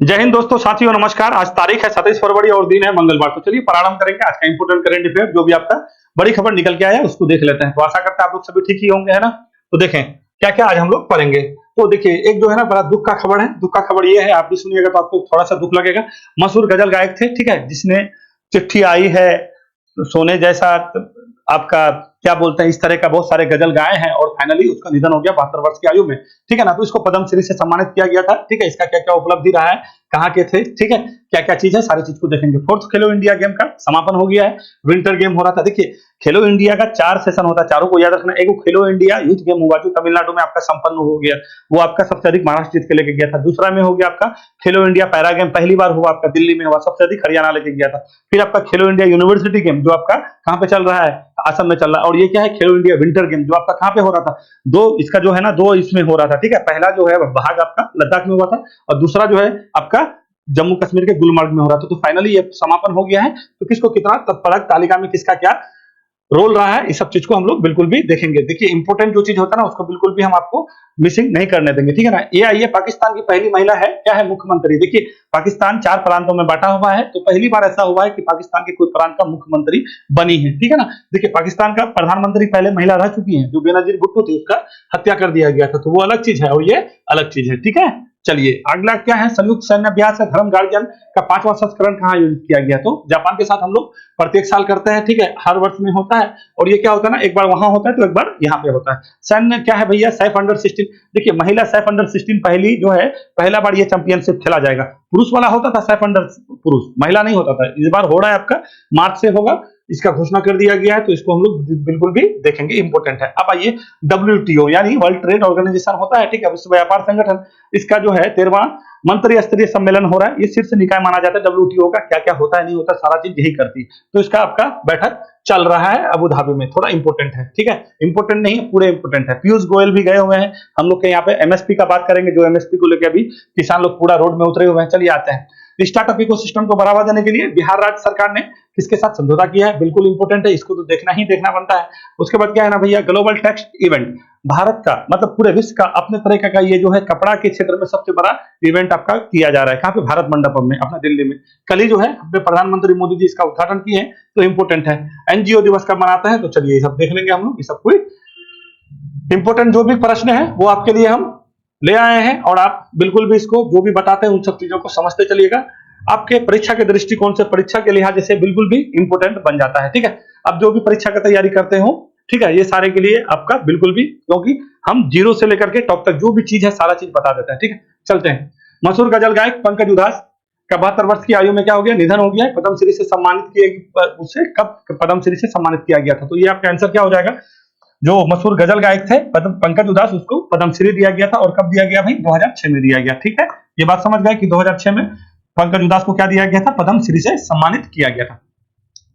जय हिंद दोस्तों, साथियों नमस्कार। आज तारीख है 27 फरवरी और दिन है मंगलवार। तो चलिए प्रारंभ करेंगे आज का इंपोर्टेंट करंट अफेयर। जो भी आपका बड़ी खबर निकल के आया है उसको देख लेते हैं। तो आशा करते हैं आप लोग सभी ठीक ही होंगे, है ना। तो देखें क्या क्या आज हम लोग पढ़ेंगे। तो देखिए एक जो है ना बड़ा दुख का खबर है। दुख का खबर ये है, आप भी सुनिएगा तो आपको थोड़ा सा दुख लगेगा। मशहूर गजल गायक थे, ठीक है, जिसने चिट्ठी आई है सोने जैसा, आपका क्या बोलते हैं, इस तरह का बहुत सारे गजल गाए हैं और फाइनली उसका निधन हो गया 72 वर्ष की आयु में, ठीक है ना। तो इसको पद्मश्री से सम्मानित किया गया था, ठीक है। इसका क्या क्या उपलब्धि रहा है, कहाँ के थे, ठीक है, क्या क्या चीज है, सारी चीज को देखेंगे। फोर्थ खेलो इंडिया गेम का समापन हो गया है। विंटर गेम हो रहा था। देखिए खेलो इंडिया का 4 सेशन होता है, चारों को याद रखना। एक खेलो इंडिया यूथ गेम हुआ जो तमिलनाडु में आपका संपन्न हो गया, वो आपका सबसे अधिक महाराष्ट्र जीत के लेके गया था। दूसरा में हो गया आपका खेलो इंडिया पैरा गेम, पहली बार हुआ आपका दिल्ली में हुआ, सबसे अधिक हरियाणा लेके गया था। फिर आपका खेलो इंडिया यूनिवर्सिटी गेम जो आपका कहाँ पे चल रहा है, असम में चल रहा है। और ये क्या है, खेलो इंडिया विंटर गेम जो आपका कहाँ पे हो रहा था, इसका जो है ना 2 इसमें हो रहा था, ठीक है। पहला जो है भाग आपका लद्दाख में हुआ था और दूसरा जो है आपका जम्मू कश्मीर के गुलमर्ग में हो रहा था। तो फाइनली ये समापन हो गया है। तो किसको कितना पदक तालिका में किसका क्या रोल रहा है, इस सब चीज को हम लोग बिल्कुल भी देखेंगे। देखिए इंपोर्टेंट जो चीज होता है ना उसको बिल्कुल भी हम आपको मिसिंग नहीं करने देंगे, ठीक है ना। ये आइए, पाकिस्तान की पहली महिला है, क्या है, मुख्यमंत्री। देखिए पाकिस्तान 4 प्रांतों में बांटा हुआ है, तो पहली बार ऐसा हुआ है कि पाकिस्तान के कोई प्रांत का मुख्यमंत्री बनी है, ठीक है ना। देखिए पाकिस्तान का प्रधानमंत्री पहले महिला रह चुकी है, जो बेनजीर भुट्टो थी उसका हत्या कर दिया गया था, तो वो अलग चीज है और ये अलग चीज है, ठीक है। चलिए अगला क्या है, संयुक्त सैन्य अभ्यास है धर्म गार्जियन का 5वां संस्करण कहाँ आयोजित किया गया। तो जापान के साथ हम लोग प्रत्येक साल करते हैं, ठीक है, हर वर्ष में होता है। और ये क्या होता है ना, एक बार वहां होता है तो एक बार यहाँ पे होता है। सैन्य क्या है भैया, सैफ अंडर 16। देखिए महिला सैफ अंडर 16 पहली जो है, पहला बार ये चैंपियनशिप खेला जाएगा। पुरुष वाला होता था सैफ अंडर पुरुष, महिला नहीं होता था। इस बार हो रहा है आपका मार्च से होगा, इसका घोषणा कर दिया गया है, तो इसको हम लोग बिल्कुल भी देखेंगे, इंपोर्टेंट है। अब आइए WTO यानी वर्ल्ड ट्रेड ऑर्गेनाइजेशन होता है, ठीक है, विश्व व्यापार संगठन। इसका जो है 13वां मंत्री स्तरीय सम्मेलन हो रहा है। ये शीर्ष निकाय माना जाता है WTO का। क्या क्या होता है नहीं होता सारा चीज यही करती है। तो इसका आपका बैठक चल रहा है अबू धाबी में, थोड़ा इंपोर्टेंट है, ठीक है, इंपोर्टेंट नहीं है, पूरे इंपोर्टेंट है। पीयूष गोयल भी गए हुए हैं। हम लोग के यहाँ पे MSP का बात करेंगे, जो MSP को लेकर अभी किसान लोग पूरा रोड में उतरे हुए हैं। चलिए आते हैं, स्टार्टअप इकोसिस्टम को बढ़ावा देने के लिए बिहार राज्य सरकार ने किसके साथ समझौता किया है, बिल्कुल इंपोर्टेंट है, इसको तो देखना ही देखना बनता है। उसके बाद क्या है ना भैया, ग्लोबल टेक्स्ट इवेंट, भारत का मतलब पूरे विश्व का अपने तरह का ये जो है कपड़ा के क्षेत्र में सबसे बड़ा इवेंट आपका किया जा रहा है। कहाँ पे, भारत मंडपम में, अपना दिल्ली में। कल ही जो है अपने प्रधानमंत्री मोदी जी इसका उद्घाटन किए हैं, तो इंपोर्टेंट है। NGO दिवस कब मनाते हैं, तो चलिए ये सब देख लेंगे हम लोग। ये सब कोई इंपोर्टेंट जो भी प्रश्न है वो आपके लिए हम ले आए हैं और आप बिल्कुल भी इसको जो भी बताते हैं उन सब चीजों को समझते चलिएगा। आपके परीक्षा के दृष्टिकोण से, परीक्षा के लिहाज से बिल्कुल भी इंपोर्टेंट बन जाता है, ठीक है। अब जो भी परीक्षा की तैयारी करते हो, ठीक है, ये सारे के लिए आपका बिल्कुल भी, क्योंकि हम 0 से लेकर के टॉप तक जो भी चीज है सारा चीज बता देते हैं, ठीक है। चलते हैं, मशहूर गजल गायक पंकज उधास का 72 वर्ष की आयु में क्या हो गया, निधन हो गया। पद्मश्री से सम्मानित किए, उसे कब पद्मश्री से सम्मानित किया गया था, तो ये आपका आंसर क्या हो जाएगा। जो मशहूर गजल गायक थे पंकज उधास, उसको पद्मश्री दिया गया था। और कब दिया गया भाई, 2006 में दिया गया, ठीक है। ये बात समझ गए कि 2006 में पंकज उधास को क्या दिया गया था, पद्मश्री से सम्मानित किया गया था।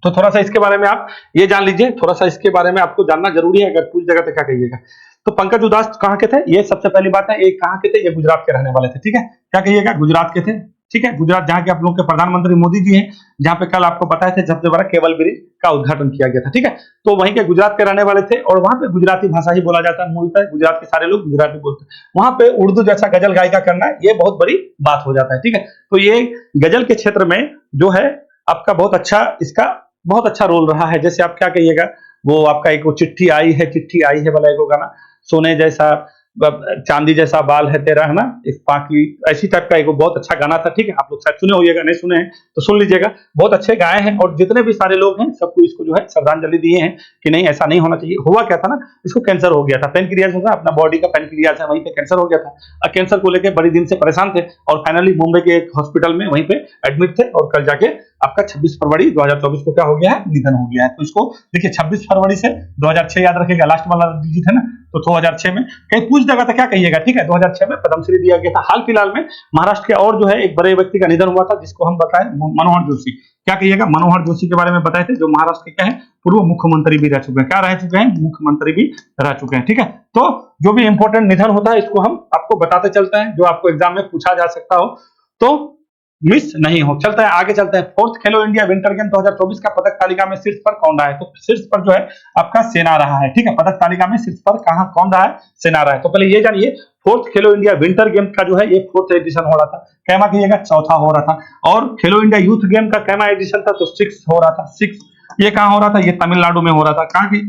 तो थोड़ा सा इसके बारे में आप ये जान लीजिए, थोड़ा सा इसके बारे में आपको जानना जरूरी है। अगर पूछ जगह तो क्या कहिएगा। तो पंकज उधास कहाँ के थे, ये सबसे पहली बात है। ये कहाँ के थे, ये गुजरात के रहने वाले थे, ठीक है। क्या कहिएगा, गुजरात के थे, ठीक है। गुजरात जहाँ के आप लोग के प्रधानमंत्री मोदी जी हैं, जहाँ पे कल आपको बताए थे सबसे बड़ा केबल ब्रिज का उद्घाटन किया गया था, ठीक है। तो वहीं के गुजरात के रहने वाले थे और वहां पे गुजराती भाषा ही बोला जाता है, मूलतः गुजरात के सारे लोग गुजराती बोलते हैं। वहां पे उर्दू जैसा गजल गायिका करना ये बहुत बड़ी बात हो जाता है, ठीक है। तो ये गजल के क्षेत्र में जो है आपका बहुत अच्छा, इसका बहुत अच्छा रोल रहा है। जैसे आप क्या कहिएगा, वो आपका एक वो चिट्ठी आई है वाला एक गाना, सोने जैसा चांदी जैसा बाल है तेरा, है ना, एक पाकी, ऐसी टाइप का एक बहुत अच्छा गाना था, ठीक है। आप लोग शायद सुने होइएगा, नहीं सुने हैं तो सुन लीजिएगा, बहुत अच्छे गाए हैं। और जितने भी सारे लोग हैं सबको इसको जो है श्रद्धांजलि दिए हैं कि नहीं ऐसा नहीं होना चाहिए। हुआ क्या था ना, इसको कैंसर हो गया था, पेनक्रियाज होता है अपना बॉडी का पेनक्रियाज है, वहीं पे कैंसर हो गया था। और कैंसर को लेकर बड़े दिन से परेशान थे और फाइनली मुंबई के एक हॉस्पिटल में वहीं पे एडमिट थे। और कल जाके आपका 26 फरवरी 2024 को क्या हो गया है, निधन हो गया है। तो इसको देखिए 26 फरवरी से 2006 याद रखेगा, लास्ट वाला डिजिट है ना, तो 2006 में कहीं पूछ देगा तो क्या कहिएगा, ठीक है। 2006 में पद्मश्री दिया गया था। हाल फिलहाल में महाराष्ट्र के और जो है एक बड़े व्यक्ति का निधन हुआ था, जिसको हम बताएं मनोहर जोशी। क्या कहिएगा, मनोहर जोशी के बारे में बताए थे, जो महाराष्ट्र के क्या है, पूर्व मुख्यमंत्री भी रह चुके हैं। क्या रह चुके हैं, मुख्यमंत्री भी रह चुके हैं, ठीक है। तो जो भी इंपोर्टेंट निधन होता है इसको हम आपको बताते चलते हैं, जो आपको एग्जाम में पूछा जा सकता हो तो मिस नहीं हो। चलता है आगे, चलते हैं। फोर्थ खेलो इंडिया विंटर गेम 2024 का पदक तालिका में शीर्ष पर कौन रहा है, तो शीर्ष पर जो है आपका सेना रहा है, ठीक है। पदक तालिका में शीर्ष पर कहां कौन रहा है, सेना रहा है। तो पहले ये जानिए फोर्थ खेलो इंडिया विंटर गेम का जो है ये फोर्थ एडिशन हो रहा था, कैमा कहिएगा चौथा हो रहा था। और खेलो इंडिया यूथ गेम का कैमा एडिशन था तो 6 हो रहा था, 6। ये कहाँ हो रहा था, ये तमिलनाडु में हो रहा था। कहाँ की,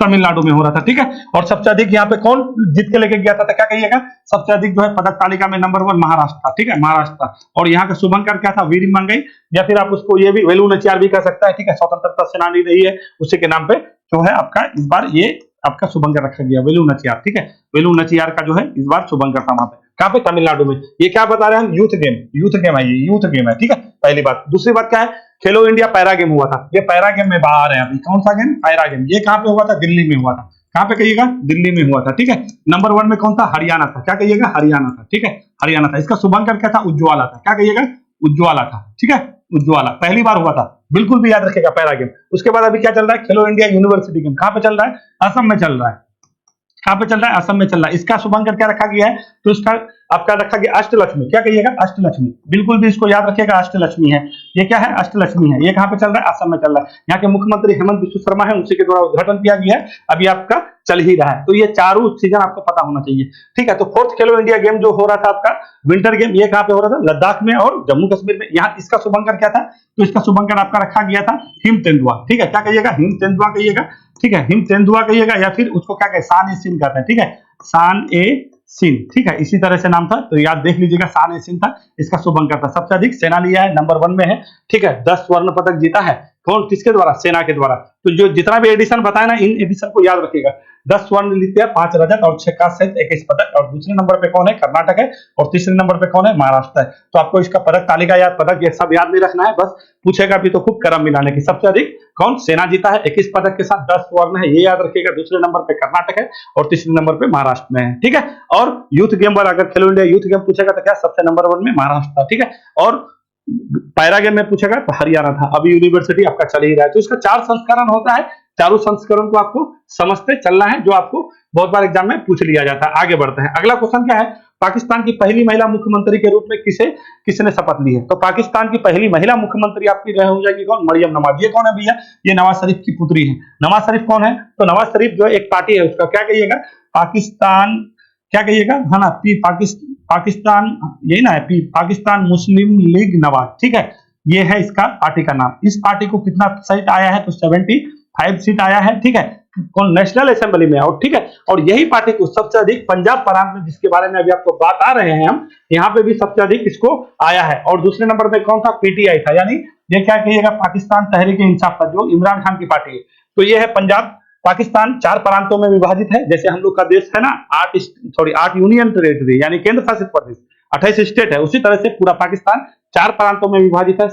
तमिलनाडु में हो रहा था, ठीक है। और सबसे अधिक यहाँ पे कौन जीत के लेके गया था, तो क्या कहिएगा, सबसे अधिक जो है पदक तालिका में नंबर 1 महाराष्ट्र था, ठीक है, महाराष्ट्र था। और यहाँ का शुभंकर क्या था, वीर मंगई, या फिर आप उसको ये भी वेलू नचियार भी कह सकता है, ठीक है, स्वतंत्रता सेनानी रही है, उसी के नाम पे जो है आपका इस बार ये आपका शुभंकर रखा गया, वेलू नचियार, ठीक है। वेलू नचियार का जो है इस बार शुभंकर था वहां पे, कहाँ पे, तमिलनाडु में। ये क्या बता रहे हैं हम, यूथ गेम, यूथ गेम है, ये यूथ गेम है, ठीक है, पहली बात। दूसरी बात क्या है, खेलो इंडिया पैरा गेम हुआ था, ये पैरा गेम में बाहर है अभी, कौन सा गेम, पैरा गेम। ये कहाँ पे हुआ था, दिल्ली में हुआ था। कहाँ पे कहिएगा, दिल्ली में हुआ था, ठीक है। नंबर 1 में कौन था, हरियाणा था, क्या कहिएगा, हरियाणा था, ठीक है, हरियाणा था। इसका शुभंकर क्या था, उज्ज्वला था, क्या कहिएगा, उज्ज्वला था, ठीक है, उज्ज्वला पहली बार हुआ था, बिल्कुल भी याद रखेगा पैरा गेम। उसके बाद अभी क्या चल रहा है, खेलो इंडिया यूनिवर्सिटी गेम, कहाँ पे चल रहा है, असम में चल रहा है। कहाँ पे चल रहा है, असम में चल रहा है। इसका शुभंकर क्या रखा गया है, तो इसका आपका रखा गया अष्टलक्ष्मी, क्या कहिएगा, अष्टलक्ष्मी, बिल्कुल भी इसको याद रखिएगा, अष्टलक्ष्मी है। ये क्या है, अष्टलक्ष्मी है। ये कहाँ पे चल रहा है, असम में चल रहा है। यहाँ के मुख्यमंत्री हेमंत बिस्व शर्मा है, उसी के द्वारा उद्घाटन किया गया है, अभी आपका चल ही रहा है। तो ये चारों सीजन आपको पता होना चाहिए, ठीक है। तो फोर्थ खेलो इंडिया गेम जो हो रहा था आपका विंटर गेम, ये कहाँ पे हो रहा था, लद्दाख में और जम्मू कश्मीर में। यहाँ इसका शुभंकर क्या था, तो इसका शुभंकर आपका रखा गया था हिम तेंदुआ, ठीक है, क्या कहिएगा, हिम तेंदुआ कहिएगा, ठीक है, हिम तेंदुआ कहिएगा, या फिर उसको क्या कहे, शान ए सिंह कहते हैं, ठीक है, शान ए सिंह, ठीक है, इसी तरह से नाम था, तो याद देख लीजिएगा, शान ए सिंह था, इसका शुभंकर था। सबसे अधिक सेना लिया है, नंबर 1 में है, ठीक है, 10 स्वर्ण पदक जीता है, कौन, किसके द्वारा, सेना के द्वारा। तो जो जितना भी एडिशन बताया ना, इन एडिशन को याद रखिएगा, 10 स्वर्ण जीते, 5 रजत और 6 कांस्य सहित 21 पदक। और दूसरे नंबर पे कौन है, कर्नाटक है, और तीसरे नंबर पे कौन है, महाराष्ट्र है। तो आपको इसका पदक तालिका याद, पदक ये सब याद नहीं रखना है, बस पूछेगा भी तो खूब करम मिलाने की। सबसे अधिक कौन, सेना जीता है 21 पदक के साथ, 10 स्वर्ण है, ये याद रखिएगा। दूसरे नंबर पे कर्नाटक है और तीसरे नंबर पे महाराष्ट्र में है, ठीक है। और यूथ गेम वाला अगर खेलो इंडिया यूथ गेम पूछेगा तो क्या, सबसे नंबर 1 में महाराष्ट्र था, ठीक है। और पैरा गेम में पूछेगा तो हरियाणा था। अभी यूनिवर्सिटी आपका चल ही रहा है, तो इसका 4 संस्करण होता है, चारों संस्करण को आपको समझते चलना है, जो आपको बहुत बार एग्जाम में पूछ लिया जाता है। आगे बढ़ते हैं, अगला क्वेश्चन क्या है, पाकिस्तान की पहली महिला मुख्यमंत्री के रूप में किसने शपथ ली है। तो पाकिस्तान की पहली महिला मुख्यमंत्री आपकी रह हो जाएगी कौन, मरियम नवाज। ये कौन है भैया, ये नवाज शरीफ की पुत्री है। नवाज शरीफ कौन है, तो नवाज शरीफ जो एक पार्टी है, उसका क्या कहिएगा, पाकिस्तान, क्या कहिएगा, है ना, पाकिस्तान, यही ना है, पाकिस्तान मुस्लिम लीग नवाज, ठीक है, ये है इसका पार्टी का नाम। इस पार्टी को कितना सीट आया है, तो 75 सीट आया है, ठीक है, कौन, नेशनल असेंबली में, और ठीक है। और यही पार्टी को सबसे अधिक पंजाब प्रांत में, जिसके बारे में अभी आपको बात आ रहे हैं हम, यहाँ पे भी सबसे अधिक इसको आया है। और दूसरे नंबर पे कौन था, पीटीआई था, यानी ये क्या कहिएगा, पाकिस्तान तहरीक इंसाफ था, जो इमरान खान की पार्टी है। तो ये है पंजाब। पाकिस्तान 4 प्रांतों में विभाजित है, जैसे हम लोग का देश है ना, 8 यूनियन टेरिटरी यानी केंद्र शासित प्रदेश, 28 स्टेट है, उसी तरह से पूरा पाकिस्तान 4 प्रांतों में विभाजित है।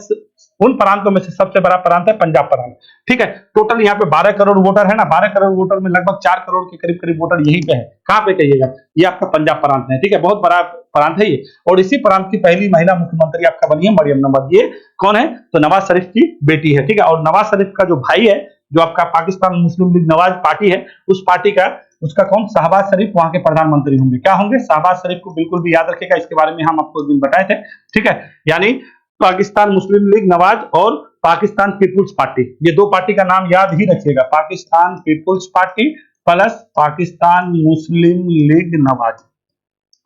उन प्रांतों में से सबसे बड़ा प्रांत है पंजाब प्रांत, ठीक है। टोटल यहाँ पे 12 करोड़ वोटर है ना, 12 करोड़ वोटर में लगभग 4 करोड़ के करीब करीब वोटर यहीं पे है। कहाँ पे कहिएगा, ये आपका पंजाब प्रांत है, ठीक है, बहुत बड़ा प्रांत है ये। और इसी प्रांत की पहली महिला मुख्यमंत्री आपका बनी है मरियम नवाज। ये कौन है, तो नवाज शरीफ की बेटी है, ठीक है। और नवाज शरीफ का जो भाई है, जो आपका Pakistan Muslim League Nawaz party है, उस पार्टी का उसका कौन, शहबाज शरीफ वहां के प्रधानमंत्री होंगे। क्या होंगे, शहबाज शरीफ को बिल्कुल भी याद रखिएगा, इसके बारे में हम आपको एक दिन बताए थे, ठीक है। यानी पाकिस्तान मुस्लिम लीग नवाज और पाकिस्तान पीपुल्स पार्टी, ये 2 पार्टी का नाम याद ही रखिएगा, Pakistan Peoples Party plus Pakistan Muslim League Nawaz.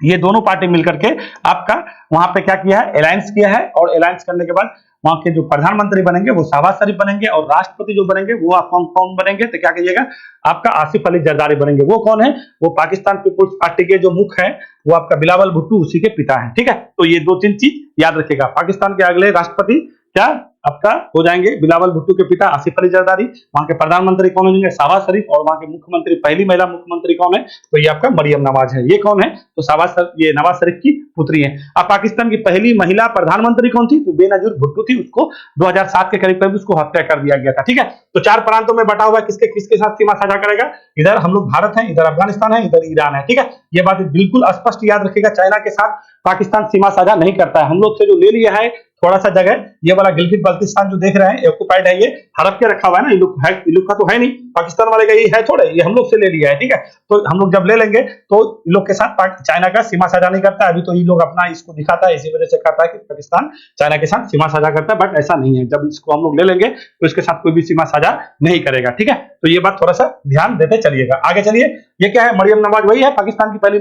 ये दोनों पार्टी मिलकर के आपका वहां पे क्या किया है, अलायंस किया है। और अलायंस करने के बाद वहां के जो प्रधानमंत्री बनेंगे वो शहबाज शरीफ बनेंगे, और राष्ट्रपति जो बनेंगे वो आप कौन बनेंगे, तो क्या कहिएगा, आपका आसिफ अली जरदारी बनेंगे। वो कौन है, वो पाकिस्तान पीपुल्स पार्टी के जो मुख्य है, वो आपका बिलावल भुट्टो उसी के पिता है, ठीक है। तो ये 2-3 चीज याद रखिएगा। पाकिस्तान के अगले राष्ट्रपति क्या आपका हो जाएंगे, बिलावल भुट्टो के पिता आसिफ अली जरदारी। वहां के प्रधानमंत्री कौन होंगे, शहबाज शरीफ। और वहां के मुख्यमंत्री पहली महिला मुख्यमंत्री कौन है, तो ये आपका मरियम नवाज है। ये कौन है, तो ये नवाज शरीफ की पुत्री है। अब पाकिस्तान की पहली महिला प्रधानमंत्री कौन थी, तो बेनजीर भुट्टो थी। उसको 2007 के करीब करीब उसको हत्या कर दिया गया था, ठीक है। तो 4 प्रांतों में बटा हुआ, किसके किसके साथ सीमा साझा करेगा, इधर हम लोग भारत है, इधर अफगानिस्तान है, इधर ईरान है, ठीक है। ये बात बिल्कुल स्पष्ट याद रखिएगा, चाइना के साथ पाकिस्तान सीमा साझा नहीं करता है। हम लोग से जो ले लिया है थोड़ा सा जगह, ये वाला गिलगित बल्तिस्तान जो देख रहे हैं ऑक्युपाइड है, ये हड़प के रखा हुआ है ना, ये लोग का तो है नहीं, पाकिस्तान वाले का ये है थोड़े, ये हम लोग से ले लिया है, ठीक है। तो हम लोग जब ले लेंगे तो इन लोग के साथ चाइना का सीमा साझा नहीं करता है। अभी तो ये लोग अपना इसको दिखाता है, इसी वजह से कहता है कि पाकिस्तान चाइना के साथ सीमा साझा करता है, बट ऐसा नहीं है। जब इसको हम लोग ले लेंगे तो इसके साथ कोई भी सीमा साझा नहीं करेगा, ठीक है। तो ये बात थोड़ा सा ध्यान देते चलिएगा। आगे चलिए, ये क्या है, मरियम नवाज वही है, पाकिस्तान की पहली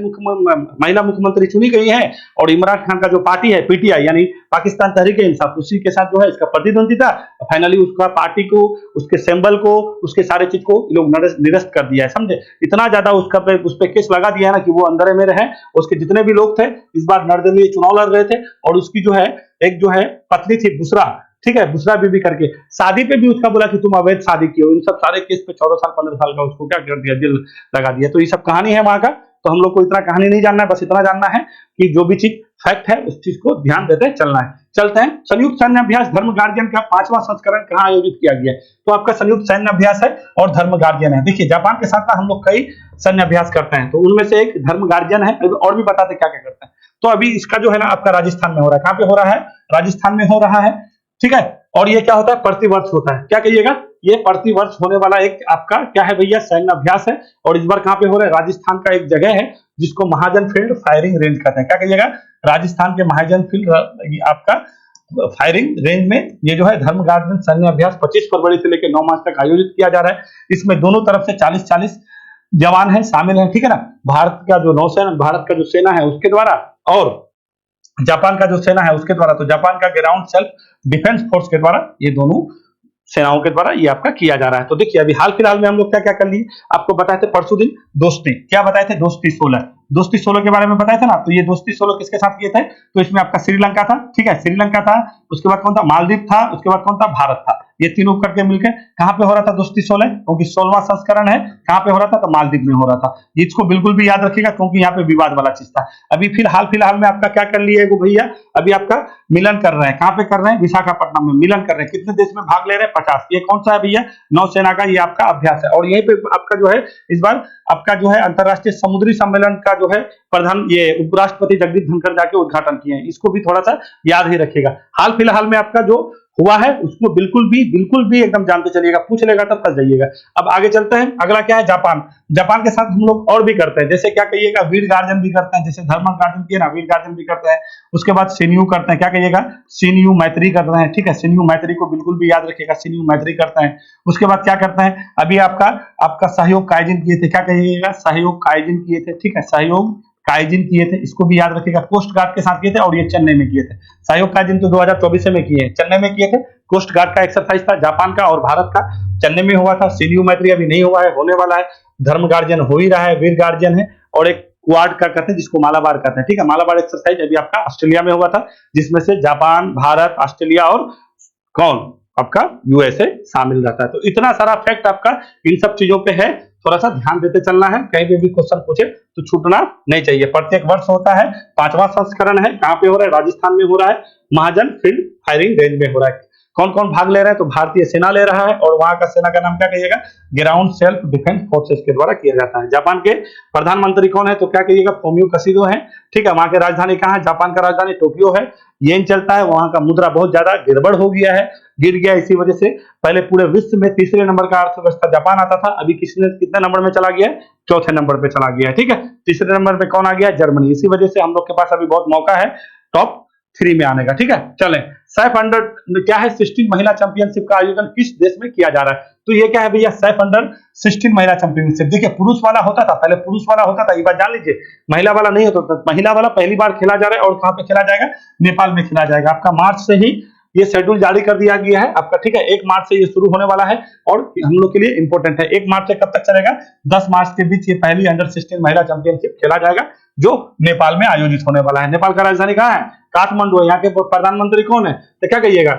महिला मुख्यमंत्री चुनी गई है, और इमरान खान का जो पार्टी है पीटीआई यानी पाकिस्तान तहरीक इंसाफ, उसी के साथ जो है इसका प्रतिद्वंदी था। फाइनली उसका पार्टी को, उसके सिंबल को, उसके सारे चीज को लोग निरस्त कर दिया है, समझे। इतना ज्यादा उस पर केस लगा दिया है ना कि वो अंदर में रहे। उसके जितने भी लोग थे इस बार निर्दलीय चुनाव लड़ रहे थे, और उसकी जो है एक जो है पत्नी थी बुशरा, ठीक है, बुशरा बीबी करके, शादी पे भी उसका बोला कि तुम अवैध शादी की हो। इन सब सारे केस पे 14 साल 15 साल का उसको क्या कर दिया, जेल लगा दिया। तो ये सब कहानी है वहां का। तो हम लोग को इतना कहानी नहीं जानना है, बस इतना जानना है कि जो भी चीज फैक्ट है उस चीज को ध्यान देते चलना है। चलते हैं, संयुक्त सैन्य अभ्यास धर्म गार्जियन का 5वां संस्करण कहाँ आयोजित किया गया है? तो आपका संयुक्त सैन्य अभ्यास है और धर्म गार्जियन है। देखिए जापान के साथ हम लोग कई सैन्य अभ्यास करते हैं, तो उनमें से एक धर्म गार्जियन है, और भी बताते क्या क्या करते हैं। तो अभी इसका जो है ना आपका राजस्थान में हो रहा है। कहाँ पे हो रहा है? राजस्थान में हो रहा है, ठीक है। और ये क्या होता है? प्रतिवर्ष होता है। क्या कहिएगा? ये प्रतिवर्ष होने वाला एक आपका क्या है भैया? सैन्य अभ्यास है। और इस बार कहां पे हो रहा है? राजस्थान का एक जगह है जिसको महाजन फील्ड फायरिंग रेंज कहते हैं। क्या कहिएगा? राजस्थान के महाजन फील्ड आपका फायरिंग रेंज में ये जो है धर्म गार्जियन सैन्य अभ्यास 25 फरवरी से लेकर 9 मार्च तक आयोजित किया जा रहा है। इसमें दोनों तरफ से 40-40 जवान है शामिल है, ठीक है ना। भारत का जो नौसेना, भारत का जो सेना है उसके द्वारा, और जापान का जो सेना है उसके द्वारा। तो जापान का ग्राउंड सेल्फ डिफेंस फोर्स के द्वारा, ये दोनों सेनाओं के द्वारा ये आपका किया जा रहा है। तो देखिए अभी हाल फिलहाल में हम लोग क्या क्या कर लिए, आपको बताए थे परसों दिन दोस्ती, क्या बताए थे? दोस्ती 16, दोस्ती 16 के बारे में बताया था ना। तो ये दोस्ती 16 किसके साथ किए थे? तो इसमें आपका श्रीलंका था, ठीक है, श्रीलंका था, उसके बाद कौन था? मालदीव था, उसके बाद कौन था? भारत था। ये तीनों करके मिलकर कहां पे हो रहा था? दोस्ती 16, क्योंकि 16वां संस्करण है। कहां पे हो रहा था? तो मालदीव में हो रहा था। इसको बिल्कुल भी याद रखिएगा क्योंकि यहाँ पे विवाद वाला चीज था। अभी फिलहाल में आपका क्या कर लिया है वो भैया? अभी आपका मिलन कर रहे हैं। कहां पे कर रहे हैं? विशाखापट्टनम में मिलन कर रहे हैं। कितने देश में भाग ले रहे हैं? 50। ये कौन सा है भैया? नौसेना का ये आपका अभ्यास है। और यहीं पे आपका जो है इस बार आपका जो है अंतरराष्ट्रीय समुद्री सम्मेलन का जो है प्रधान ये उपराष्ट्रपति जगदीप धनखड़ जाके उद्घाटन किए हैं। इसको भी थोड़ा सा याद ही रखिएगा। हाल फिलहाल में आपका जो हुआ है उसको बिल्कुल भी एकदम जानते चलिएगा, पूछ लेगा तब फंस जाइएगा। अब आगे चलते हैं, अगला क्या है? जापान। जापान के साथ हम लोग और भी करते हैं, जैसे क्या कहिएगा? वीर गार्जन भी करते हैं, जैसे धर्म गार्जन किए ना, वीर गार्जन भी करते हैं। उसके बाद सिन्यू करते हैं। क्या कहिएगा? सिन्यू मैत्री कर रहे हैं, ठीक है। सिन्यू मैत्री को बिल्कुल भी याद रखिएगा, सिन्यू मैत्री करते हैं। उसके बाद क्या करते हैं? अभी आपका सहयोग काइजिन किए थे। क्या कहिएगा? सहयोग काइजिन किए थे, ठीक है, सहयोग काइजिन किए थे, इसको भी याद रखिएगा। कोस्ट गार्ड के साथ किए थे और ये चेन्नई में किए थे। सहयोग काइजिन तो 2024 में किए हैं, चेन्नई में किए थे। कोस्ट गार्ड का एक्सरसाइज था जापान का और भारत का, चेन्नई में हुआ था। सिन्यू मैत्री अभी नहीं हुआ है, होने वाला है। धर्म गार्जियन हो ही रहा है, वीर गार्जियन है, और एक क्वाड का कहते हैं जिसको मालाबार कहते हैं, ठीक है। मालाबार एक्सरसाइज अभी आपका ऑस्ट्रेलिया में हुआ था, जिसमें से जापान, भारत, ऑस्ट्रेलिया और कौन? आपका यूएसए शामिल रहता है। तो इतना सारा फैक्ट आपका इन सब चीजों पे है, थोड़ा सा ध्यान देते चलना है। कहीं पे भी क्वेश्चन पूछे तो छूटना नहीं चाहिए। प्रत्येक वर्ष होता है, 5वां संस्करण है। कहां पे हो रहा है? राजस्थान में हो रहा है, महाजन फील्ड फायरिंग रेंज में हो रहा है। कौन कौन भाग ले रहा है? तो भारतीय सेना ले रहा है, और वहां का सेना का नाम क्या कहिएगा? ग्राउंड सेल्फ डिफेंस फोर्सेस के द्वारा किया जाता है। जापान के प्रधानमंत्री कौन है? तो क्या कहिएगा? फोमियो कशिदो है, ठीक है। वहां की राजधानी कहाँ है? जापान का राजधानी टोक्यो है। येन चलता है, वहां का मुद्रा बहुत ज्यादा गड़बड़ हो गया है, गिर गया। इसी वजह से पहले पूरे विश्व में तीसरे नंबर का अर्थव्यवस्था जापान आता था, अभी कितने नंबर में चला गया है? चौथे नंबर पे चला गया है, ठीक है। तीसरे नंबर पे कौन आ गया? जर्मनी। इसी वजह से हम लोग के पास अभी बहुत मौका है टॉप 3 में आने का, ठीक है। चलें, सैफ अंडर क्या है? 16 महिला चैंपियनशिप का आयोजन किस देश में किया जा रहा है? तो ये क्या है भैया? सैफ अंडर 16 महिला चैंपियनशिप। देखिए पुरुष वाला होता था, पहले पुरुष वाला होता था, ये बात जान लीजिए, महिला वाला नहीं होता था। महिला वाला पहली बार खेला जा रहा है, और कहां पे खेला जाएगा? नेपाल में खेला जाएगा। आपका मार्च से ही ये शेड्यूल जारी कर दिया गया है आपका, ठीक है। 1 मार्च से ये शुरू होने वाला है, और हम लोग के लिए इंपॉर्टेंट है। 1 मार्च से कब तक चलेगा? 10 मार्च के बीच ये पहली अंडर 16 महिला चैंपियनशिप खेला जाएगा, जो नेपाल में आयोजित होने वाला है। नेपाल का राजधानी कहाँ है? काठमांडू है। यहाँ के प्रधानमंत्री कौन है? तो क्या कहिएगा?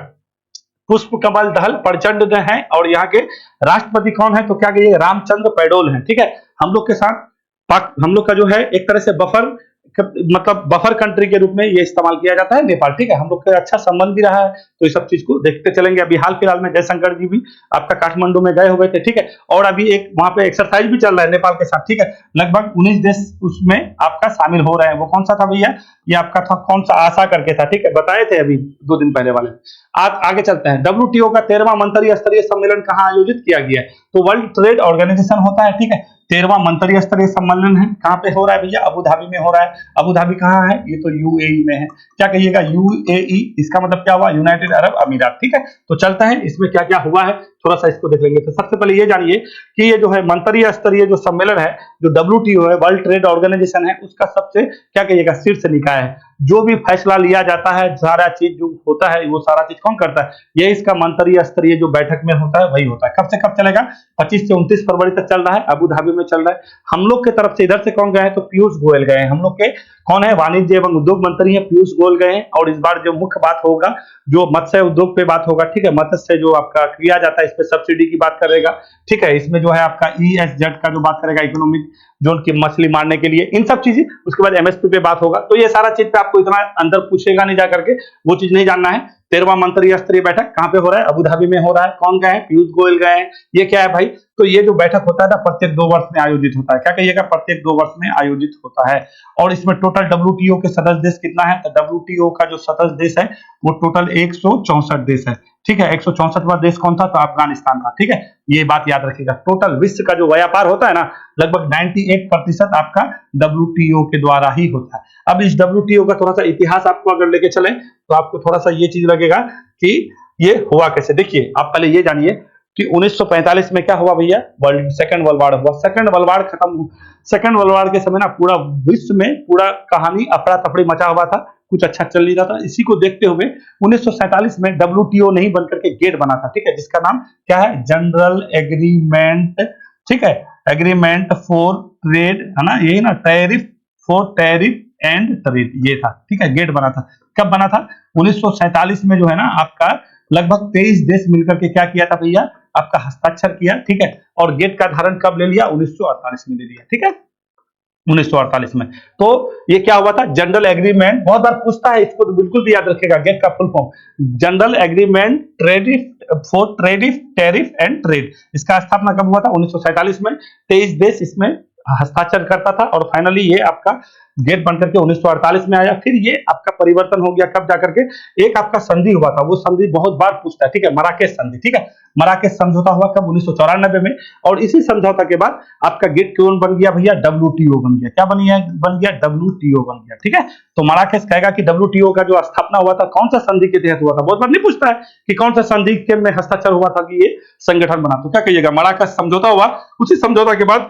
पुष्प कमल दहल प्रचंड है। और यहाँ के राष्ट्रपति कौन है? तो क्या कहिए? रामचंद्र पैडोल है, ठीक है। हम लोग के साथ हम लोग का जो है एक तरह से बफर कंट्री के रूप में ये इस्तेमाल किया जाता है नेपाल, ठीक है। हम लोग का अच्छा संबंध भी रहा है, तो ये सब चीज को देखते चलेंगे। अभी हाल फिलहाल में जयशंकर जी भी आपका काठमांडू में गए हुए थे, ठीक है। और अभी एक वहां पे एक्सरसाइज भी चल रहा है नेपाल के साथ, ठीक है। लगभग 19 देश उसमें आपका शामिल हो रहे हैं। वो कौन सा था भैया? ये आपका था कौन सा? आशा करके था, ठीक है, बताए थे अभी 2 दिन पहले वाले। आगे चलते हैं। WTO का 13वां मंत्रिस्तरीय सम्मेलन कहाँ आयोजित किया गया है? तो वर्ल्ड ट्रेड ऑर्गेनाइजेशन होता है, ठीक है। 13वां मंत्रिस्तरीय स्तरीय सम्मेलन है। कहाँ पे हो रहा है भैया? अबू धाबी में हो रहा है। अबू धाबी कहाँ है? ये तो यूएई में है। क्या कहिएगा? यूएई, इसका मतलब क्या हुआ? यूनाइटेड अरब अमीरात। ठीक है, तो चलता है इसमें क्या क्या हुआ है थोड़ा सा इसको देख लेंगे। तो सबसे पहले ये जानिए कि ये जो है मंत्रिस्तरीय स्तरीय जो सम्मेलन है, जो WTO है, वर्ल्ड ट्रेड ऑर्गेनाइजेशन है, उसका सबसे क्या कहिएगा शीर्ष निकाय है। जो भी फैसला लिया जाता है, सारा चीज जो होता है, वो सारा चीज कौन करता है? ये इसका मंत्रिस्तरीय स्तरीय जो बैठक में होता है वही होता है। कब से कब चलेगा? 25 से 29 फरवरी तक चल रहा है, अबू धाबी में चल रहा है। हम लोग की तरफ से इधर से कौन गए हैं? तो पीयूष गोयल गए हैं। हम लोग के कौन है? वाणिज्य एवं उद्योग मंत्री है पीयूष गोयल गए हैं। और इस बार जो मुख्य बात होगा, जो मत्स्य उद्योग पे बात होगा, ठीक है, मत्स्य जो आपका किया जाता है इस पे सब्सिडी की बात करेगा। ठीक है, इसमें जो है आपका ESZ का जो बात करेगा, इकोनॉमिक जोन की मछली मारने के लिए, इन सब चीजें। उसके बाद MSP पे बात होगा। तो ये सारा चीज पे आपको इतना अंदर पूछेगा नहीं जा करके, वो चीज नहीं जानना है। 13वां मंत्रिस्तरीय स्तरीय बैठक कहाँ पे हो रहा है? अबू धाबी में हो रहा है। कौन गए हैं? पीयूष गोयल गए हैं। ये क्या है भाई? तो ये जो बैठक होता है ना, प्रत्येक 2 वर्ष में आयोजित होता है। क्या कहिएगा? प्रत्येक 2 वर्ष में आयोजित होता है। और इसमें टोटल WTO के सदस्य देश कितना है? तो WTO का जो सदस्य देश है वो टोटल 164 देश है। ठीक है, 164वां देश कौन था? तो अफगानिस्तान था। ठीक है, ये बात याद रखिएगा। टोटल विश्व का जो व्यापार होता है ना, लगभग 98% आपका WTO के द्वारा ही होता है। अब इस WTO का थोड़ा सा इतिहास आपको अगर लेके चले तो आपको थोड़ा सा ये चीज लगेगा कि ये हुआ कैसे। देखिए, आप पहले ये जानिए कि 1945 में क्या हुआ भैया? सेकंड वर्ल्ड वार हुआ। सेकंड वर्ल्ड वार खत्म, सेकंड वर्ल्ड वार के समय ना पूरा विश्व में पूरा कहानी अफरा तफड़ी मचा हुआ था, कुछ अच्छा चल नहीं रहा था। इसी को देखते हुए 1947 में WTO नहीं बनकर के गेट बना था। ठीक है, जिसका नाम क्या है? General agreement. ठीक है, एग्रीमेंट फॉर ट्रेड, है ना, यही ना, टैरिफ एंड ट्रेड, ये था। ठीक है, गेट बना था। कब बना था? 1947 में जो है ना आपका लगभग 23 देश मिलकर के क्या किया था भैया? आपका हस्ताक्षर किया। ठीक है, और गेट का धारण कब ले लिया? 1948 में ले लिया। ठीक है, 1948 में। तो ये क्या हुआ था? जनरल एग्रीमेंट, बहुत बार पूछता है इसको, तो बिल्कुल भी याद रखेगा, गेट का full form general agreement for tariff and trade. इसका स्थापना कब हुआ था? 1947 में। 23 देश इसमें हस्ताक्षर करता था और फाइनली ये आपका गेट बनकर के 1948 में आया। फिर ये आपका परिवर्तन हो गया कब जाकर के? एक आपका संधि हुआ था, वो संधि बहुत बार पूछता है। ठीक है, मराकेश संधि। ठीक है, मराकेश समझौता हुआ कब? 1994 में। और इसी समझौता के बाद आपका गेट कौन बन गया भैया? WTO बन गया। क्या बन गया? WTO बन गया। ठीक है, तो मराकेश कहेगा कि WTO का जो स्थापना हुआ था कौन सा संधि के तहत हुआ था? बहुत बार नहीं पूछता है कि कौन सा संधि के में हस्ताक्षर हुआ था कि ये संगठन बना। तो क्या कहिएगा? मराकेश समझौता हुआ। उसी समझौता के बाद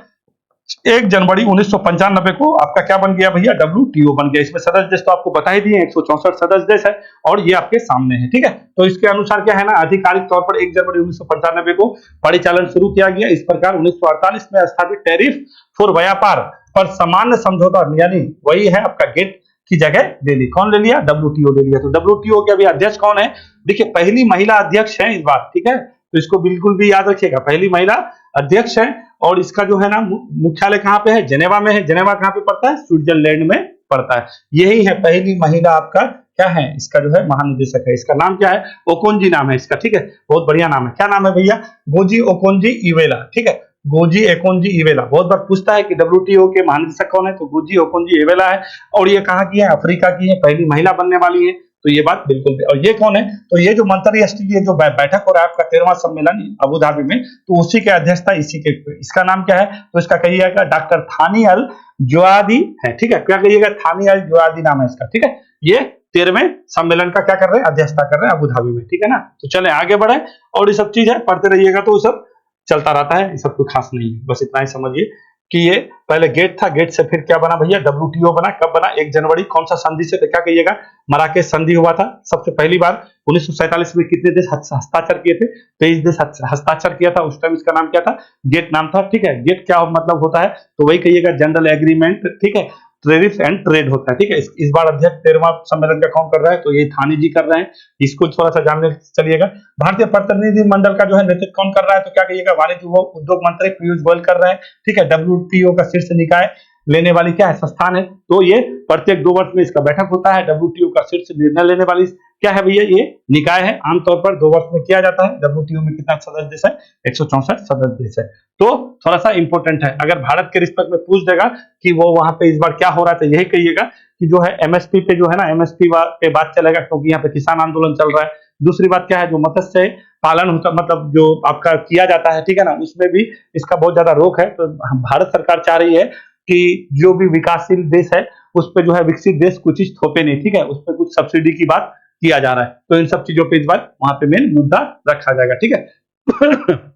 1 जनवरी 1995 को आपका क्या बन गया भैया? WTO बन गया। इसमें सदस्य देश तो आपको बता ही दिए, 164 सदस्य देश है और ये आपके सामने है। ठीक है, तो इसके अनुसार क्या है ना, आधिकारिक तौर पर 1 जनवरी 1995 को परिचालन शुरू किया गया। इस प्रकार 1948 में स्थापित टैरिफ फॉर व्यापार पर सामान्य समझौता, यानी वही है आपका गेट की जगह ले ली। कौन ले लिया? WTO ले लिया। तो WTO के अभी अध्यक्ष कौन है? देखिए, पहली महिला अध्यक्ष है इस बार। ठीक है, तो इसको बिल्कुल भी याद रखिएगा, पहली महिला अध्यक्ष है। और इसका जो है ना मुख्यालय कहाँ पे है? जेनेवा में है। जेनेवा कहाँ पे पड़ता है? स्विट्जरलैंड में पड़ता है। यही है पहली महिला आपका क्या है? इसका जो है महानिदेशक है। इसका नाम क्या है? ओकोंजी नाम है इसका। ठीक है, बहुत बढ़िया नाम है। क्या नाम है भैया? Ngozi Okonjo Iweala. ठीक है, गोजी ओकोंजी इवेला। बहुत बार पूछता है कि WTO के महानिदेशक कौन है? तो गोजी ओकोंजी इवेला है। और ये कहाँ की है? अफ्रीका की है, पहली महिला बनने वाली है। तो ये बात बिल्कुल भी। और ये कौन है? तो ये जो मंत्रिस्तरीय जो बैठक हो रहा है आपका 13वां सम्मेलन अबू धाबी में, तो उसी के अध्यक्षता इसी के, इसका नाम क्या है? तो इसका कहिएगा डॉक्टर थानी अल जुआदी है। ठीक है, क्या कहिएगा? थानी अल जुआदी नाम है इसका। ठीक है, ये 13वें सम्मेलन का क्या कर रहे हैं? अध्यक्षता कर रहे हैं अबू धाबी में। ठीक है ना, तो चले आगे बढ़े। और ये सब चीज है, पढ़ते रहिएगा तो सब चलता रहता है, ये सब कोई खास नहीं है। बस इतना ही समझिए कि ये पहले गेट था, गेट से फिर क्या बना भैया? WTO बना। कब बना? 1 जनवरी। कौन सा संधि से? तो क्या कहिएगा? मराकेश संधि हुआ था सबसे पहली बार। 1947 में कितने देश हस्ताक्षर किए थे? 23 देश हस्ताक्षर किया था। उस टाइम इसका नाम क्या था? गेट नाम था। ठीक है, गेट क्या मतलब होता है? तो वही कहिएगा जनरल एग्रीमेंट। ठीक है, टैरिफ एंड ट्रेड होता है। ठीक है, इस बार अध्यक्ष 13वां सम्मेलन का कौन कर रहा है? तो ये थानी जी कर रहे हैं। इसको थोड़ा सा जानने चलिएगा। भारतीय प्रतिनिधि मंडल का जो है नेतृत्व कौन कर रहा है? तो क्या कहिएगा? वाणिज्य उद्योग मंत्री पीयूष गोयल कर रहे हैं। ठीक है, WTO का शीर्ष निकाय लेने वाली क्या है? संस्थान है। तो ये प्रत्येक 2 वर्ष में इसका बैठक होता है। WTO का शीर्ष निर्णय लेने वाली क्या है भैया? ये निकाय है। आमतौर पर 2 वर्ष में किया जाता है। WTO में कितना सदस्य देश है? 164 सदस्य देश है। तो थोड़ा सा इंपॉर्टेंट है। अगर भारत के रिस्पेक्ट में पूछ देगा कि वो वहां पे इस बार क्या हो रहा है, तो यही कहिएगा कि जो है MSP पे जो है ना, MSP पे बात चलेगा, क्योंकि यहाँ पे किसान आंदोलन चल रहा है। दूसरी बात क्या है? जो मत्स्य पालन होता, मतलब जो आपका किया जाता है, ठीक है ना, उसमें भी इसका बहुत ज्यादा रोक है। तो भारत सरकार चाह रही है कि जो भी विकासशील देश है उस पर जो है विकसित देश कुछ चीज थोपे नहीं, ठीक है, उस पर कुछ सब्सिडी की बात किया जा रहा है। तो इन सब चीजों पे इस बार वहां पे मेन मुद्दा रखा जाएगा, ठीक है।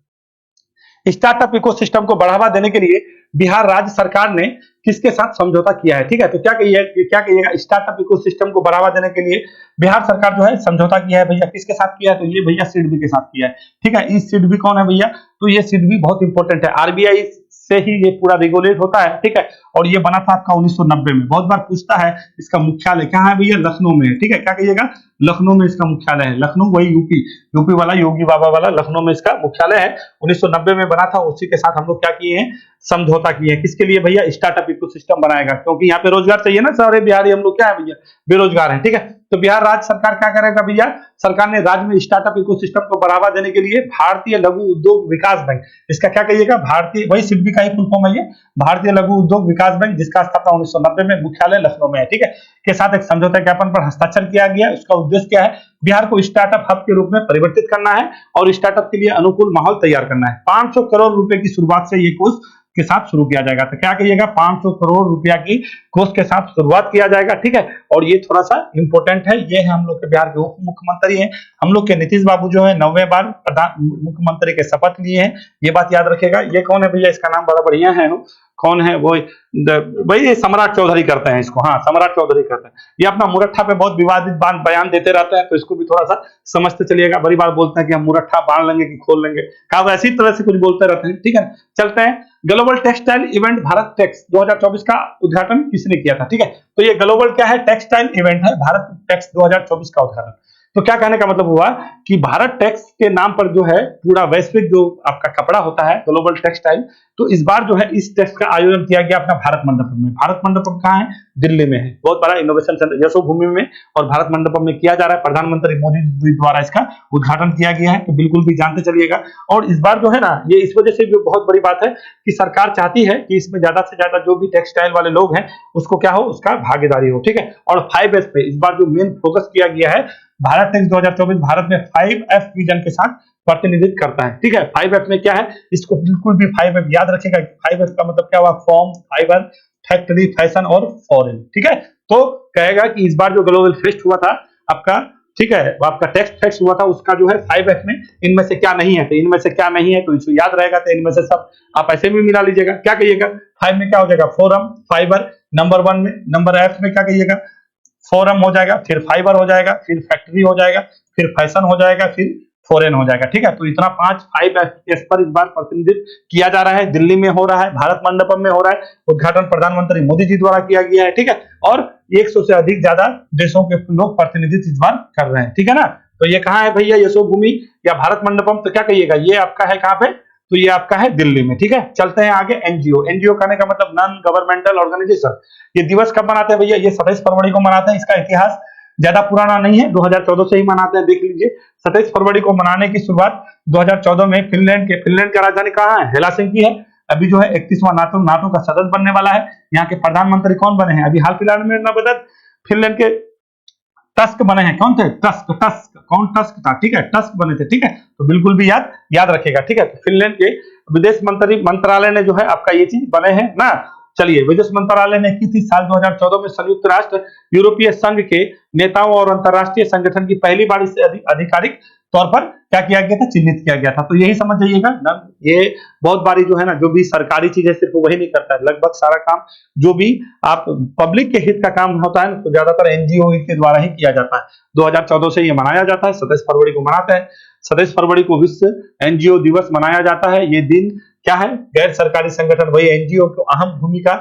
स्टार्टअप इकोसिस्टम को बढ़ावा देने के लिए बिहार राज्य सरकार ने किसके साथ समझौता किया है, ठीक है। तो क्या कहिएगा, स्टार्टअप इकोसिस्टम को बढ़ावा देने के लिए बिहार सरकार जो है समझौता किया है भैया, किसके साथ किया है, तो ये भैया सिडबी के साथ किया है, ठीक है। इस सिडबी कौन है भैया, तो ये सिडबी बहुत इंपॉर्टेंट है, आरबीआई से ही ये पूरा रेगुलेट होता है, ठीक है। और ये बना था आपका 1990 में। बहुत बार पूछता है इसका मुख्यालय कहाँ है भैया, लखनऊ में है, ठीक है। क्या कहिएगा, लखनऊ में इसका मुख्यालय है। लखनऊ वही यूपी वाला, योगी बाबा वाला लखनऊ में इसका मुख्यालय है। 1990 में बना था, उसी के साथ हम लोग क्या किए हैं, समझौता किए हैं। किसके लिए भैया, स्टार्टअप इकोसिस्टम बनाएगा, क्योंकि यहाँ पे रोजगार चाहिए ना, सारे बिहारी हम लोग क्या है भैया, बेरोजगार हैं, ठीक है। तो बिहार राज्य सरकार क्या करेगा भैया, सरकार ने राज्य में स्टार्टअप इकोसिस्टम को बढ़ावा देने के लिए भारतीय लघु उद्योग विकास बैंक, इसका क्या कहिएगा, भारतीय, वही सिडबी का ही फुल फॉर्म है ये, भारतीय लघु उद्योग विकास बैंक, जिसका स्थापना 1990 में, मुख्यालय लखनऊ में है, ठीक है, के साथ एक समझौता ज्ञापन पर हस्ताक्षर किया गया। उसका उद्देश्य क्या है, बिहार को स्टार्टअप हब के रूप में परिवर्तित करना है और स्टार्टअप के लिए अनुकूल माहौल तैयार करना है। 500 करोड़ रुपए की शुरुआत से ये कोष के साथ शुरू किया जाएगा। तो क्या कहिएगा, 500 करोड़ रुपया की कोष के साथ शुरुआत किया जाएगा, ठीक है। और ये थोड़ा सा इंपॉर्टेंट है, ये है हम लोग के बिहार के उप मुख्यमंत्री हैं, हम लोग के नीतीश बाबू जो है 9वें बार प्रधान मुख्यमंत्री के शपथ लिए हैं, ये बात याद रखेगा। ये कौन है भैया, इसका नाम बड़ा बढ़िया है, कौन है वो, भाई सम्राट चौधरी करते हैं इसको, हाँ सम्राट चौधरी करते हैं। ये अपना मुरट्ठा पे बहुत विवादित बयान देते रहते हैं, तो इसको भी थोड़ा सा समझते चलिएगा। बड़ी बार बोलते हैं कि हम मुरट्ठा बांध लेंगे कि खोल लेंगे, कहा ऐसी तरह से कुछ बोलते रहते हैं, ठीक है। चलते हैं, global textile event Bharat Tex 2024 का उद्घाटन किसने किया था, ठीक है। तो ये ग्लोबल क्या है, टेक्सटाइल इवेंट है, भारत टेक्स 2024 का उद्घाटन। तो क्या कहने का मतलब हुआ कि भारत टेक्स के नाम पर जो है पूरा वैश्विक जो आपका कपड़ा होता है ग्लोबल टेक्सटाइल, तो इस बार जो है इस टेक्स का आयोजन किया गया अपना भारत मंडपम में। भारत मंडपम कहाँ है, दिल्ली में है, बहुत बड़ा इनोवेशन सेंटर यशोभूमि में, और भारत मंडपम में किया जा रहा है। प्रधानमंत्री मोदी जी द्वारा इसका उद्घाटन किया गया है, तो बिल्कुल भी जानते चलिएगा। और इस बार जो है ना, ये इस वजह से भी बहुत बड़ी बात है कि सरकार चाहती है कि इसमें ज्यादा से ज्यादा जो भी टेक्सटाइल वाले लोग हैं उसको क्या हो, उसका भागीदारी हो, ठीक है। और 5S पे इस बार जो मेन फोकस किया गया है, भारत टेक्स 2024 भारत में 5F विजन के साथ प्रतिनिधित्व करता है, ठीक है। 5F में क्या है, इसको बिल्कुल भी 5F याद रखेगा। 5F का मतलब क्या हुआ, फॉर्म, फाइबर, फैक्ट्री, फैशन और फॉरेन, ठीक है। तो कहेगा कि इस बार जो ग्लोबल फेस्ट हुआ था आपका, ठीक है, आपका टेक्स फेस्ट हुआ था, उसका जो है 5F में इनमें से क्या नहीं है, तो इनमें से क्या नहीं है, तो इसको याद रहेगा। तो इनमें से सब आप ऐसे भी मिला लीजिएगा। क्या कहिएगा, 5 में क्या हो जाएगा, फोरम, फाइबर, नंबर 1 में, नंबर F में क्या कहिएगा, फोरम हो जाएगा, फिर फाइबर हो जाएगा, फिर फैक्ट्री हो जाएगा, फिर फैशन हो जाएगा, फिर फॉरेन हो जाएगा, ठीक है। तो इतना 5 पर इस बार प्रतिनिधित्व किया जा रहा है, दिल्ली में हो रहा है, भारत मंडपम में हो रहा है, उद्घाटन प्रधानमंत्री मोदी जी द्वारा किया गया है, ठीक है। और 100 से अधिक ज्यादा देशों के लोग प्रतिनिधित्व इस बार कर रहे हैं, ठीक है ना। तो ये कहाँ है भैया, यशोभूमि या भारत मंडपम, तो क्या कहिएगा, ये आपका है कहाँ पे, तो ये आपका है दिल्ली में, ठीक है। चलते हैं आगे, एनजीओ। एनजीओ कहने का मतलब नॉन गवर्नमेंटल ऑर्गेनाइजेशन। ये दिवस कब मनाते हैं भैया, ये 27 फरवरी को मनाते हैं। इसका इतिहास ज्यादा पुराना नहीं है, 2014 से ही मनाते हैं, देख लीजिए। 27 फरवरी को मनाने की शुरुआत 2014 में फिनलैंड का राजधानी कहाँ है, हेलसिंकी है। अभी जो है 31वां नाटो का सदस्य बनने वाला है। यहाँ के प्रधानमंत्री कौन बने हैं, अभी हाल फिलहाल में ना बता, फिनलैंड के टस्क बने हैं, कौन थे, कौन टस्क था, ठीक है, टस्क बने थे, ठीक है। तो बिल्कुल भी याद रखेगा, ठीक है। तो फिनलैंड के विदेश मंत्रालय ने जो है आपका ये चीज बने हैं ना। चलिए, विदेश मंत्रालय ने की थी साल 2014 में संयुक्त राष्ट्र यूरोपीय संघ के नेताओं और अंतरराष्ट्रीय संगठन की पहली बार इसे आधिकारिक तौर पर क्या किया गया था, चिन्हित किया गया था। तो यही समझ जाइएगा ना, ये बहुत बारी जो है ना, जो भी सरकारी चीज है सिर्फ वही नहीं करता है, लगभग सारा काम जो भी आप पब्लिक के हित का काम होता है तो ज्यादातर एनजीओ के द्वारा ही किया जाता है। 2014 से ये मनाया जाता है, 27 फरवरी को मनाते हैं। 27 फरवरी को विश्व एनजीओ दिवस मनाया जाता है। ये दिन क्या है, गैर सरकारी संगठन वही एनजीओ को अहम भूमिका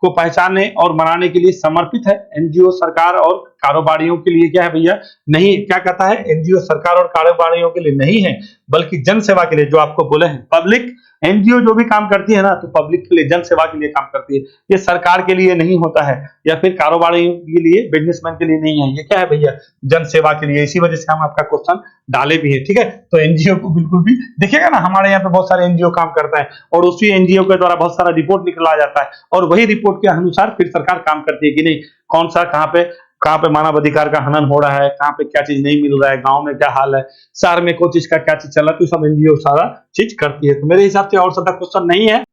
को पहचानने और मनाने के लिए समर्पित है। एनजीओ सरकार और कारोबारियों के लिए क्या है भैया, नहीं, क्या कहता है, एनजीओ सरकार और कारोबारियों के लिए नहीं है, बल्कि जन सेवा के लिए, जो आपको बोले हैं पब्लिक। एनजीओ जो भी काम करती है ना, तो पब्लिक के लिए, जन सेवा के लिए काम करती है। ये सरकार के लिए नहीं होता है, या फिर कारोबारियों के लिए, बिजनेसमैन के लिए नहीं है। ये क्या है भैया, जन सेवा के लिए। इसी वजह से हम आपका क्वेश्चन डाले भी है, ठीक है। तो एनजीओ को बिल्कुल भी देखिएगा ना, हमारे यहाँ पे बहुत सारे एनजीओ काम करता है और उसी एनजीओ के द्वारा बहुत सारा रिपोर्ट निकला जाता है, और वही रिपोर्ट के अनुसार फिर सरकार काम करती है कि नहीं, कौन सा कहाँ पे कहाँ पे मानव अधिकार का हनन हो रहा है, कहाँ पे क्या चीज नहीं मिल रहा है, गांव में क्या हाल है, शहर में कोई चीज का क्या चीज चल रहा है, तो सब एनजीओ सारा चीज करती है। तो मेरे हिसाब से और ज्यादा क्वेश्चन नहीं है।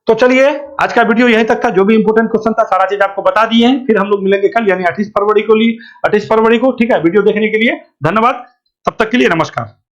तो चलिए आज का वीडियो यहीं तक था। जो भी इंपोर्टेंट क्वेश्चन था सारा चीज आपको बता दिए हैं। फिर हम लोग मिलेंगे कल यानी 28 फरवरी को। ठीक है, वीडियो देखने के लिए धन्यवाद। तब तक के लिए नमस्कार।